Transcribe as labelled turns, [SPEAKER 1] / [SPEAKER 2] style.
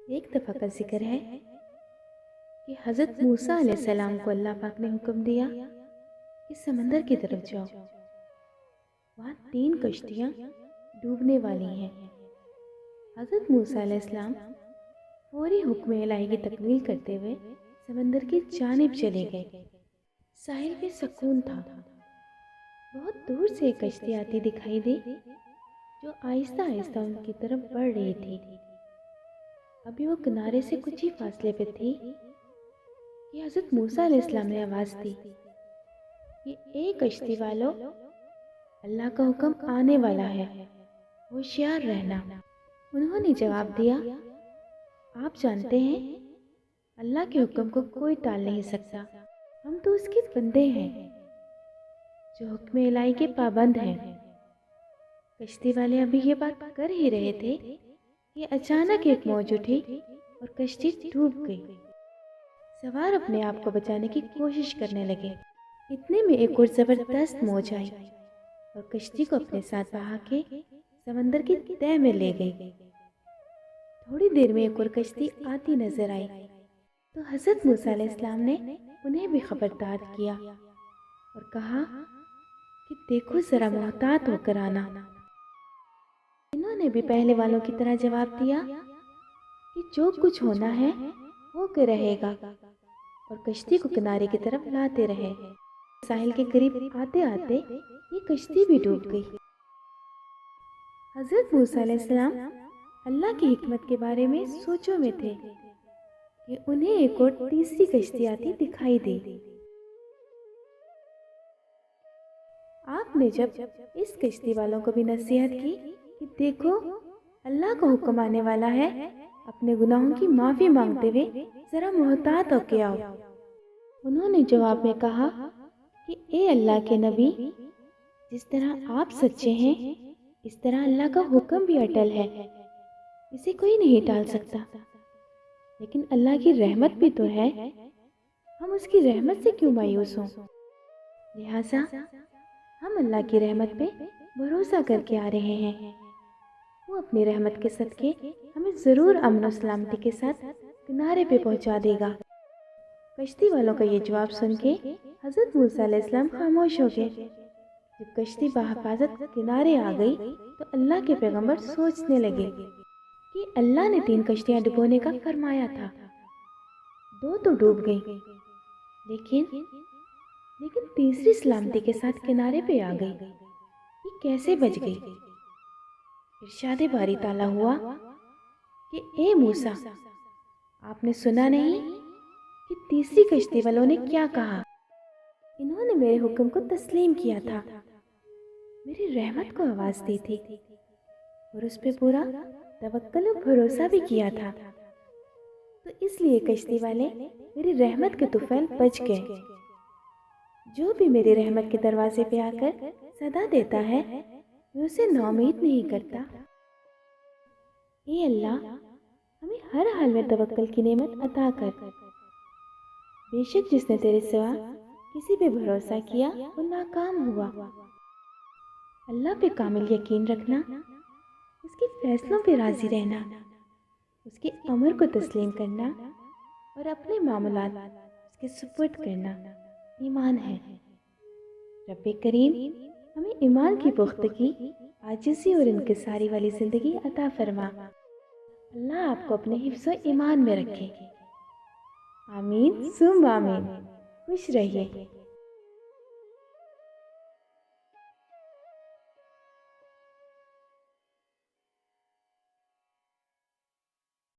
[SPEAKER 1] ایک دفعہ کا ذکر ہے کہ حضرت موسیٰ علیہ السلام کو اللہ پاک نے حکم دیا کہ سمندر کی طرف جاؤ، وہاں 3 کشتیاں ڈوبنے والی ہیں۔ حضرت موسیٰ علیہ السلام فوری حکم الہی کی تکمیل کرتے ہوئے سمندر کی جانب چلے گئے۔ ساحل پہ سکون تھا۔ بہت دور سے ایک کشتی آتی دکھائی دی جو آہستہ آہستہ ان کی طرف بڑھ رہی تھی۔ ابھی وہ کنارے سے کچھ ہی فاصلے پہ تھی کہ حضرت موسیٰ علیہ السلام نے آواز دی کہ اے کشتی والو، اللہ کا حکم آنے والا ہے، ہوشیار رہنا۔ انہوں نے جواب دیا، آپ جانتے ہیں اللہ کے حکم کو کوئی ٹال نہیں سکتا، ہم تو اس کے بندے ہیں جو حکم الہی کے پابند ہیں۔ کشتی والے ابھی یہ بات کر ہی رہے تھے کہ اچانک ایک موج اٹھی اور کشتی ڈوب گئی۔ سوار اپنے آپ کو بچانے کی کوشش کرنے لگے۔ اتنے میں ایک اور زبردست موج آئی اور کشتی کو اپنے ساتھ بہا کے سمندر کی تہہ میں لے گئی۔ تھوڑی دیر میں ایک اور کشتی آتی نظر آئی تو حضرت موسیٰ علیہ السلام نے انہیں بھی خبردار کیا اور کہا کہ دیکھو ذرا محتاط ہو کر آنا۔ انہوں نے بھی پہلے والوں کی طرح جواب دیا کہ جو کچھ ہونا ہے ہو کے رہے گا، اور کشتی کو کنارے کی طرف لاتے رہے۔ ساحل کے قریب آتے آتے یہ کشتی بھی ڈوب گئی۔ حضرت موسیٰ علیہ السلام اللہ کی حکمت کے بارے میں سوچوں میں تھے کہ انہیں ایک اور تیسری کشتی آتی دکھائی دی۔ آپ نے جب اس کشتی والوں کو بھی نصیحت کی کہ دیکھو اللہ کا حکم آنے والا ہے، اپنے گناہوں کی معافی مانگتے ہوئے ذرا محتاط ہو کے آؤ۔ انہوں نے جواب میں کہا کہ اے اللہ کے نبی، جس طرح آپ سچے ہیں اس طرح اللہ کا حکم بھی اٹل ہے، اسے کوئی نہیں ٹال سکتا۔ لیکن اللہ کی رحمت بھی تو ہے، ہم اس کی رحمت سے کیوں مایوس ہوں؟ لہٰذا ہم اللہ کی رحمت پہ بھروسہ کر کے آ رہے ہیں، وہ اپنی رحمت کے صدقے ہمیں ضرور امن و سلامتی کے ساتھ کنارے پہ پہنچا دے گا۔ کشتی والوں کا یہ جواب سن کے حضرت موسیٰ علیہ السلام خاموش ہو گئے۔ جب کشتی بحفاظت کنارے آ گئی تو اللہ کے پیغمبر سوچنے لگے کہ اللہ نے 3 کشتیاں ڈبونے کا فرمایا تھا، 2 تو ڈوب گئیں، لیکن تیسری سلامتی کے ساتھ کنارے پہ آ گئی، یہ کیسے بچ گئی؟ ارشاد باری تعالیٰ ہوا کہ اے موسیٰ، آپ نے سنا نہیں کہ تیسری کشتی والوں نے کیا کہا؟ انہوں نے میرے حکم کو تسلیم کیا تھا، میری رحمت کو آواز دی تھی اور اس پہ پورا توکل و بھروسہ بھی کیا تھا، تو اس لیے کشتی والے میری رحمت کے طفیل بچ گئے۔ جو بھی میری رحمت کے دروازے پہ آ کر صدا دیتا ہے، میں اسے ناامید نہیں کرتا۔ اے اللہ، ہمیں ہر حال میں توکل کی نعمت عطا کر۔ بے شک جس نے تیرے سوا کسی پہ بھروسہ کیا وہ ناکام ہوا۔ اللہ پہ کامل یقین رکھنا، اس کے فیصلوں پہ راضی رہنا، اس کے امر کو تسلیم کرنا اور اپنے معاملات اس کے سپرد کرنا ایمان ہے۔ رب کریم ہمیں ایمان کی پختگی، عاجزی اور انکساری والی زندگی عطا فرما۔ اللہ آپ کو اپنے حفظ و ایمان میں رکھے۔ آمین ثم آمین۔ خوش رہیے۔